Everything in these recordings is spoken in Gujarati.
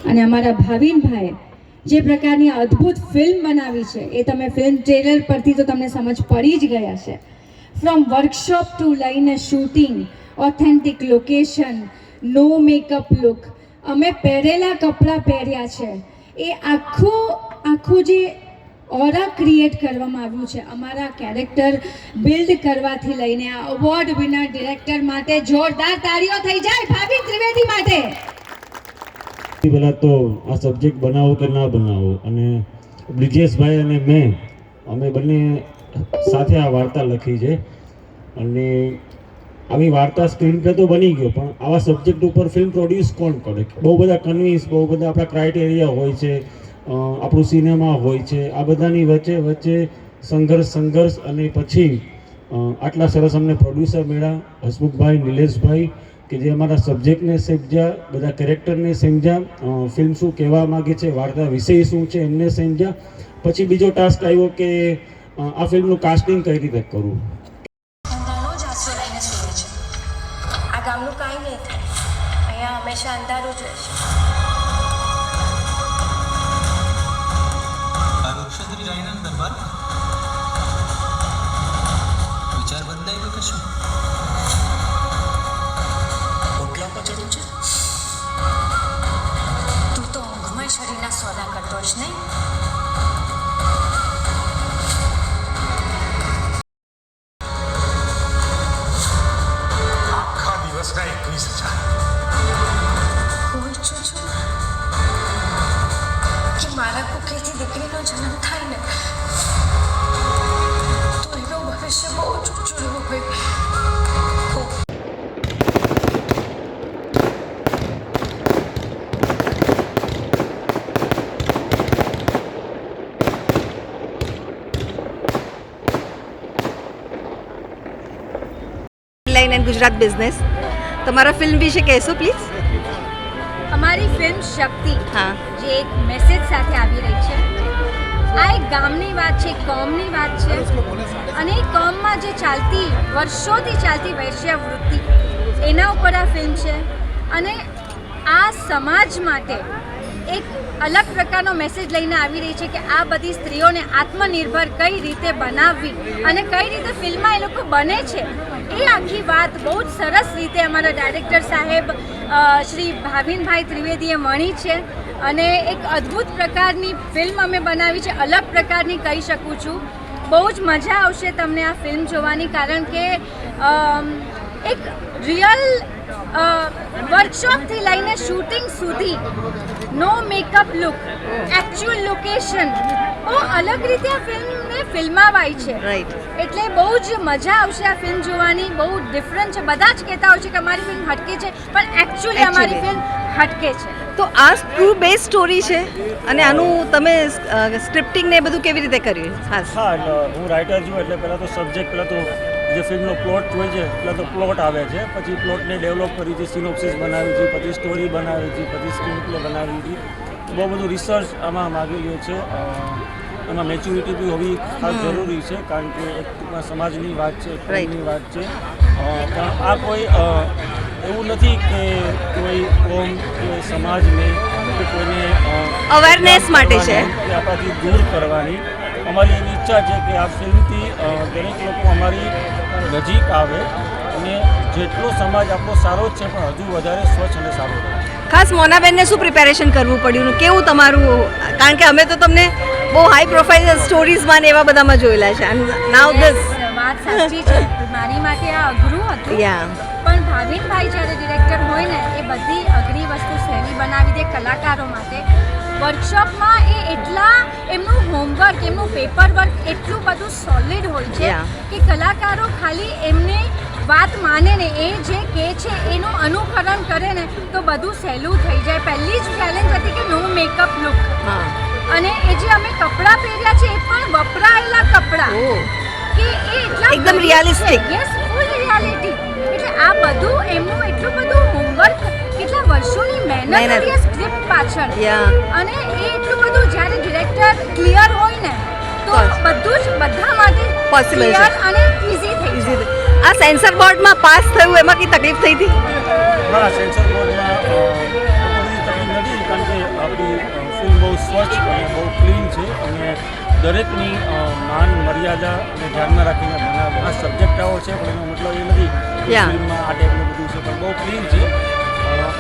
અને અમારા ભાવિનભાઈ જે પ્રકારની અદ્ભુત ફિલ્મ બનાવી છે એ તમે ફિલ્મ ટ્રેલર પરથી તો તમને સમજ પડી જ ગયા છે. ફ્રોમ વર્કશોપ ટુ લઈને શૂટિંગ, ઓથેન્ટિક લોકેશન, નો મેકઅપ લુક, અમે પહેરેલા કપડાં પહેર્યા છે, એ આખું જે ઓરા ક્રિએટ કરવામાં આવ્યું છે અમારા કેરેક્ટર બિલ્ડ કરવાથી લઈને આ અવોર્ડ વિનર ડિરેક્ટર માટે જોરદાર તાળીઓ થઈ જાય ભાવિન ત્રિવેદી માટે. પહેલાં તો આ સબ્જેક્ટ બનાવો કે ના બનાવો, અને બ્રિજેશભાઈ અને અમે બંને સાથે આ વાર્તા લખી છે. અને આવી વાર્તા સ્ક્રીન પર તો બની ગયો, પણ આવા સબ્જેક્ટ ઉપર ફિલ્મ પ્રોડ્યુસ કોણ કરે? બહુ બધા કન્વિન્સ, બહુ બધા આપણા ક્રાઇટેરિયા હોય છે, આપણું સિનેમા હોય છે, આ બધાની વચ્ચે સંઘર્ષ અને પછી આટલા સરસ અમને પ્રોડ્યુસર મળ્યા, હસમુખભાઈ, નિલેશભાઈ, કે જે અમારા સબ્જેક્ટને સમજ્યા, બધા કેરેક્ટરને સમજ્યા, ફિલ્મ શું કહેવા માગે છે, વાર્તા વિષય શું છે એમને સમજ્યા. પછી બીજો ટાસ્ક આવ્યો કે આ ફિલ્મનું કાસ્ટિંગ કઈ રીતે કરવું. આ ગામનું કાંઈ નહીં થાય, અહીંયા હંમેશા અંધારું જ રહેશે. વિચાર બદલાય ગયો કે શું? ઓટલા પર ચડવું છે? તું તો ઊંઘમાં શરીરના સોદા કરતો જ નહીં. આખા દિવસના 21,000. હું ઈચ્છું છું કે મારા કુખેથી દીકરીનો જન્મ થાય ને તો એનું ભવિષ્ય બહુ જ ઉજળું હોય. લાઈન એન્ડ ગુજરાત બિઝનેસ, તમારા ફિલ્મ વિશે કહેશો પ્લીઝ? અમારી ફિલ્મ શક્તિ હા, જે એક મેસેજ સાથે આવી રહી છે. આ એક ગામની વાત છે, કોમની વાત છે, અને એ કોમમાં જે વર્ષોથી ચાલતી વૈશ્યાવૃત્તિ એના ઉપર આ ફિલ્મ છે. અને આ સમાજ માટે એક અલગ પ્રકારનો મેસેજ લઈને આવી રહી છે કે આ બધી સ્ત્રીઓને આત્મનિર્ભર કઈ રીતે બનાવવી અને કઈ રીતે ફિલ્મમાં એ લોકો બને છે, એ આખી વાત બહુ જ સરસ રીતે અમારા ડાયરેક્ટર સાહેબ શ્રી ભાવિનભાઈ ત્રિવેદીએ વણી છે. અને એક અદ્ભુત પ્રકારની ફિલ્મ અમે બનાવી છે, અલગ પ્રકારની કહી શકું છું. બહુ જ મજા આવશે તમને આ ફિલ્મ જોવાની, કારણ કે એક રિયલ વર્કશોપથી લઈને શૂટિંગ સુધી, નો મેકઅપ લુક, એકચ્યુઅલ લોકેશન, બહુ અલગ રીતે આ ફિલ્મને ફિલ્માવાઈ છે. એટલે બહુ જ મજા આવશે આ ફિલ્મ જોવાની. બહુ ડિફરન્ટ છે. બધા જ કહેતા હોય છે કે અમારી ફિલ્મ હટકે છે, પણ એકચ્યુઅલી અમારી ફિલ્મ હટકે છે. તો આ ટ્રુ બેઝ સ્ટોરી છે, અને આનું તમે સ્ક્રિપ્ટિંગ ને બધું કેવી રીતે કર્યું? ખાસ હા, હું રાઇટર છું, એટલે પહેલાં તો સબ્જેક્ટ, પહેલાં તો જે ફિલ્મનો પ્લોટ હોય છે, પહેલાં તો પ્લોટ આવે છે, પછી પ્લોટને ડેવલપ કરી છે, સિનોપ્સિસ બનાવી છે, પછી સ્ટોરી બનાવી છે, પછી સ્ક્રીન પ્લે બનાવી છે. બહુ બધું રિસર્ચ આમાં માગેલું છે. એમાં મેચ્યુરિટી બી હોવી ખાસ જરૂરી છે, કારણ કે એક સમાજની વાત છે, કોમની વાત છે. પણ આ કોઈ એવું નથી કે કોઈ કોમ કે સમાજને કે કોઈને અવેરનેસ માટે છે, આપણાથી દૂર કરવાની અમારી એવી ઈચ્છા છે કે આ ફિલ્મથી દરેક લોકો અમારી નજીક આવે અને જેટલો સમાજ આપણો સારો જ છે પણ હજુ વધારે સ્વચ્છ અને સારો રહે. ખાસ મોનાબેનને શું પ્રિપેરેશન કરવું પડ્યું, કેવું તમારું? કારણ કે અમે તો તમને બહુ હાઈ પ્રોફાઇલ સ્ટોરીઝમાં ને એવા બધામાં જોયેલા છે. નાઉ ધીસ વાત સાચી છે, મારી માટે આ અઘરું હતું. પણ ભાવિનભાઈ જ્યારે ડિરેક્ટર હોય ને, એ બધી અઘરી વસ્તુ સહેલી બનાવી દે કલાકારો માટે. વર્કશોપમાં એ એટલા એમનું હોમવર્ક, એમનું પેપર વર્ક એટલું બધું સોલિડ હોય છે કે કલાકારો ખાલી એમને વાત માને ને, એ જે કહે છે એનું અનુકરણ કરે ને તો બધું સહેલું થઈ જાય. પહેલી જ ચેલેન્જ હતી કે નો મેકઅપ લુક, અને એ જે અમે કપડાં પહેર્યા છે એ પણ વપરાયેલા કપડાં, કે એ એટલા એકદમ રિયાલિસ્ટિક. યસ, ફૂલ રિયાલિટી. એટલે આ બધું એમનું એટલું બધું હોમવર્ક, કેટલા વર્ષોની મહેનત હતી આ સ્ક્રિપ્ટ પાછળ. અને એ એટલું બધું જ્યારે ડિરેક્ટર ક્લિયર હોય ને તો બધું જ બધા માટે પોસિબલ છે અને ઈઝી થઈ જાય. આ સેન્સર બોર્ડમાં પાસ થયું એમાં કઈ તકલીફ થઈ હતી? હા, સેન્સર બોર્ડમાં તકલીફ નથી, કારણ કે દરેકની માન મર્યાદા અને ધ્યાનમાં રાખીને ઘણા સબ્જેક્ટ આવો છે, પણ એનો મતલબ એ નથી કે Yeah. ફિલ્મમાં આ ટાઈપનું બધું છે, પણ બહુ ક્લીન છે.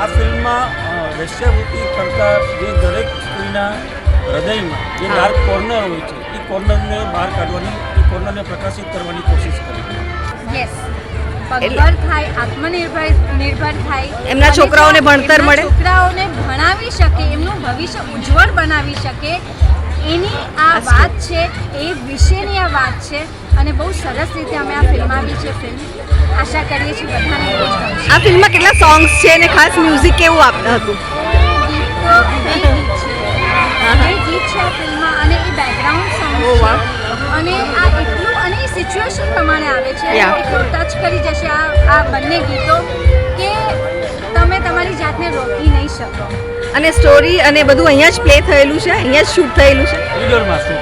આ ફિલ્મમાં વેશ્યાવૃત્તિ કરતા જે દરેક સ્ત્રીના હૃદયમાં જે હા. ડાર્ક કોર્નર હોય છે એ કોર્નરને બહાર કાઢવાની, એ કોર્નરને પ્રકાશિત કરવાની કોશિશ કરી. યસ, પગભર થાય, આત્મનિર્ભર થાય, એમના અને છોકરાઓને જો ભણતર એમના મળે. છોકરાઓને ભણાવી શકે, એમનું ભવિષ્ય ઉજ્જવળ બનાવી શકે, એની આ વાત છે, એ વિશેની આ વાત છે. અને બહુ સરસ રીતે અમે આ ફિલ્મ આવી છે. ફિલ્મ આશા કરીએ છીએ બધાને બહુ જ ગમશે. આ ફિલ્મમાં કેટલા સોંગ્સ છે અને ખાસ મ્યુઝિક કેવું હતું? બે ગીત છે આ ફિલ્મમાં, અને એ બેકગ્રાઉન્ડ સોંગ Oh, wow. છે. અને આ એટલું, અને એ સિચ્યુએશન પ્રમાણે આવે છે, Yeah. એટલું ટચ કરી જશે આ બંને ગીતો કે તમે તમારી જાતને રોકી નહીં શકો. અને સ્ટોરી અને બધું અહીંયા જ પ્લે થયેલું છે, અહીંયા જ શૂટ થયેલું છે. ઈડરમાં શું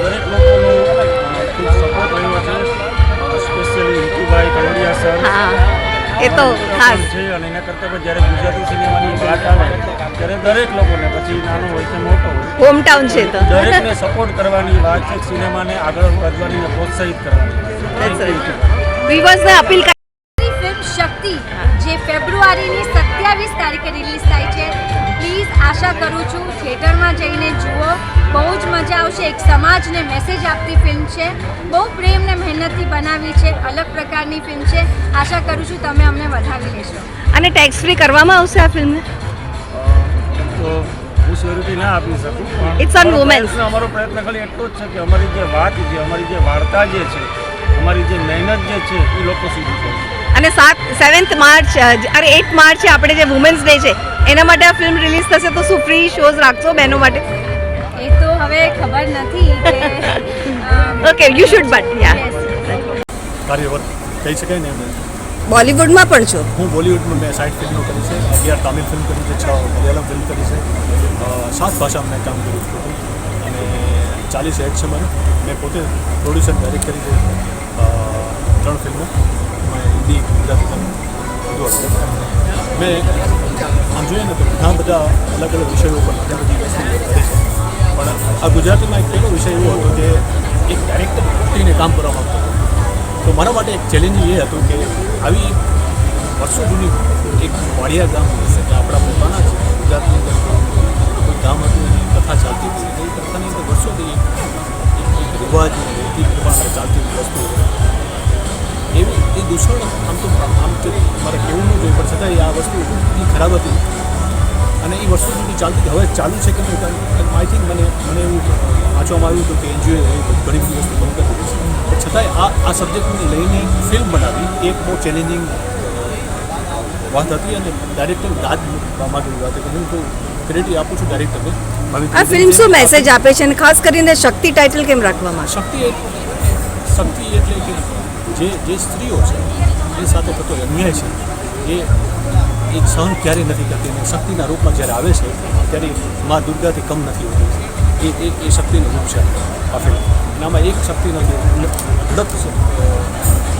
દરેક લોકોનો ખૂબ સપોર્ટ રહ્યો છે, સ્પેશિયલી હિતુભાઈ કનોડિયા સર હા, એ તો ખાસ. છે. અને એના કરતાં પણ જ્યારે ગુજરાતી સિનેમાની વાત આવે ત્યારે દરેક લોકોને, પછી નાનો હોય કે મોટો હોય, હોમટાઉન છે તો. દરેકને સપોર્ટ કરવાની વાત છે, સિનેમાને આગળ વધવાની અને પ્રોત્સાહિત કરવાની. વ્યુઅર્સને અપીલ ફિલ્મ શક્તિ જે ફેબ્રુઆરીની 27 તારીખે રિલીઝ થાય છે. પ્લીઝ આશા કરું છું થિયેટરમાં જઈને જુઓ, બહુ જ મજા આવશે. એક સમાજને મેસેજ આપતી ફિલ્મ છે, બહુ પ્રેમ ને મહેનતથી બનાવી છે, અલગ પ્રકારની ફિલ્મ છે. આશા કરું છું તમે અમને વધાવી લેશો. અને ટેક્સ ફ્રી કરવામાં આવશે આ ફિલ્મને? તો હું શ્યોરિટી ના આપી શકું, પણ It's on અમારો women. પ્રયત્ન- અમારો પ્રયત્ન ખાલી એટલો જ છે કે અમારી જે વાત છે, અમારી જે વાર્તા જે છે, અમારી જે મહેનત જે છે એ લોકો સુધી પહોંચે. અને 7th માર્ચ અરે 8 માર્ચે આપણે જે વુમેન્સ ડે છે એના માટે આ ફિલ્મ રિલીઝ થશે, તો શું ફ્રી શોઝ રાખશો બહેનો માટે? એ તો હવે ખબર નથી કે okay, you should but yeah. yes. કાર્યવર કહી શકાય ને એમ. બોલિવૂડમાં પણ છો? હું બોલિવૂડમાં મેં 60 ફિલ્મો કરી છે, 11 તમિલ ફિલ્મ કરી છે, 6 મલયાલમ ફિલ્મ કરી છે, 7 ભાષામાં મેં કામ કર્યું છું અને 40 એડ છે મારે. મેં પોતે પ્રોડ્યુસર ડાયરેક્ટ કરી છે 3 ફિલ્મો, હિન્દી, ગુજરાતી, બધું હતું. મેં આમ જોઈએ ને તો ઘણા બધા અલગ અલગ વિષયો પર ઘણી બધી વસ્તુ કરી છે, પણ આ ગુજરાતીમાં એક પહેલો વિષય એવો હતો કે એક ડાયરેક્ટર વ્યક્તિને કામ કરવા માંગતો હતો. તો મારા માટે એક ચેલેન્જ એ હતું કે આવી વર્ષો જૂની એક વાડિયા ગામ છે કે આપણા પોતાના છે ગુજરાતની અંદર કોઈ ગામ હતું, એની કથા ચાલતી હતી. એ કથાની અંદર વર્ષોથી એક રિવાજ રીતિ પ્રમાણે ચાલતી વસ્તુ એવી એ દૂષણ આમ તો મારે કેવું ન જોઈએ, પણ છતાંય આ વસ્તુ એટલી ખરાબ હતી અને એ વર્ષો સુધી ચાલતી હતી. હવે ચાલુ છે કે નહીં, આઈ થિંક મને એવું વાંચવામાં આવ્યું હતું કે એનજીઓ ઘણી બધી વસ્તુ બંધ કરી દીધી છે, પણ છતાંય આ સબ્જેક્ટને લઈને ફિલ્મ બનાવી એક બહુ ચેલેન્જિંગ વાત હતી. અને ડાયરેક્ટર દાદ માગેલી વાત હતી. હું તો ક્રેડિટ આપું છું ડાયરેક્ટરને. આ ફિલ્મ શું મેસેજ આપે છે અને ખાસ કરીને શક્તિ ટાઇટલ કેમ રાખવામાં આવ્યું? શક્તિ એટલે કે જે સ્ત્રીઓ છે એ સાથે થતો અન્યાય છે એ સહન ક્યારેય નથી કરતી, અને શક્તિના રૂપમાં જ્યારે આવે છે ત્યારે મા દુર્ગાથી કમ નથી હોતી. એ શક્તિનું રૂપ છે આ ફિલ્મ. અને આમાં એક શક્તિનો જે લડત છે,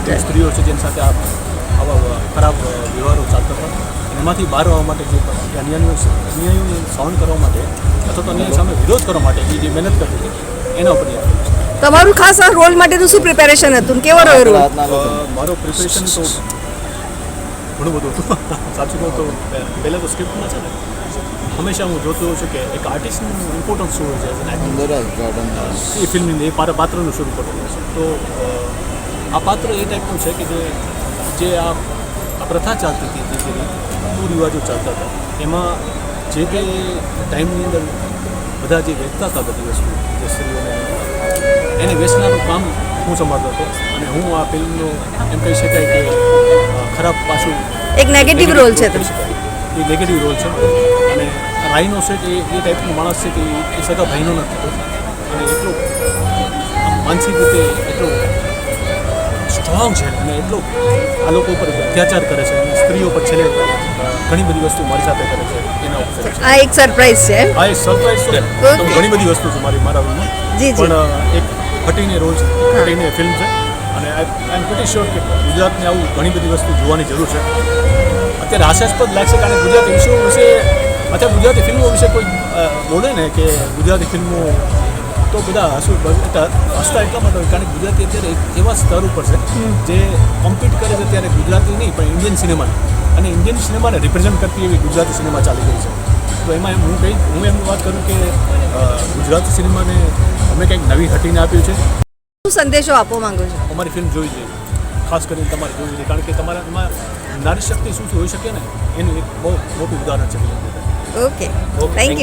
જે સ્ત્રીઓ છે જેની સાથે આવા ખરાબ વ્યવહારો ચાલતા હતા, અને એમાંથી બહાર આવવા માટે જે અન્યાયોને સહન કરવા માટે અથવા તો અન્યાય સામે વિરોધ કરવા માટે એ જે મહેનત કરતી હતી એના ઉપર આ film છે. તમારું ખાસ આ રોલ માટેનું શું પ્રિપેરેશન હતું? કેવો રહ્યો રોલ? મારો પ્રિપરેશન તો ઘણું બધું હતું. સાચું કહું તો પહેલાં તો સ્ક્રિપ્ટમાં છે ને હંમેશા હું જોતો હોઉં છું કે એક આર્ટિસ્ટનું ઇમ્પોર્ટન્સ શું હોય છે એઝ એન એક્ટર. એ ફિલ્મની એ પાત્રનું શું ઇમ્પોર્ટન્ટ હોય છે. તો આ પાત્ર એ ટાઈપનું છે કે જે આ પ્રથા ચાલતી હતી, જે કુરિવાજો ચાલતા હતા, એમાં જે તે ટાઈમની અંદર બધા જે વેચતા હતા બધી વસ્તુ, જે સ્ત્રીઓને એને વેચનારું કામ હું સંભાળતો હતો. અને હું આ ફિલ્મનો એમ કહી શકાય કે ખરાબ પાછું એક નેગેટિવ રોલ છે. એ નેગેટિવ રોલ છે. અને રાઈનો સેટ એ ટાઈપનો માણસ છે કે એ સગા ભાઈનો નથી થતો, અને એટલો માનસિક રીતે એટલો સ્ટ્રોંગ છે અને એટલો આ લોકો ઉપર અત્યાચાર કરે છે, અને સ્ત્રીઓ પર છેલ્લે ઘણી બધી વસ્તુ મારી સાથે કરે છે એના ઉપર છે. આ એક સરપ્રાઈઝ છે. આ એક સરપ્રાઈઝ છે. તો ઘણી બધી વસ્તુ છે મારા રોલમાં, પણ એક હટીને રોલ છે, હટીને ફિલ્મ છે. અને આઈ એમ પ્રિટી શ્યોર કે ગુજરાતને આવું ઘણી બધી વસ્તુ જોવાની જરૂર છે. અત્યારે હાસ્યાસ્પદ લાગશે કારણ કે ગુજરાત વિષયો વિશે અત્યારે ગુજરાતી ફિલ્મો વિશે કોઈ બોલે ને કે ગુજરાતી ફિલ્મો તો બધા હસતા એટલા માટે હોય કારણ કે ગુજરાતી અત્યારે એવા સ્તર ઉપર છે જે કોમ્પિટ કરે છે ત્યારે ગુજરાતી નહીં પણ ઇન્ડિયન સિનેમાને અને ઇન્ડિયન સિનેમાને રિપ્રેઝેન્ટ કરતી એવી ગુજરાતી સિનેમા ચાલી રહી છે. તો એમાં હું એમ વાત કરું કે ગુજરાતી સિનેમાને અમે કંઈક નવી હટીને આપ્યું છે. શું સંદેશો આપવા માંગો છો? અમારી ફિલ્મ જોઈ જોઈએ, ખાસ કરીને તમારે જોવી જોઈએ કારણ કે તમારા એમાં નારી શક્તિ શું હોઈ શકે ને એનું એક બહુ મોટું ઉદાહરણ છે. Okay, thank you.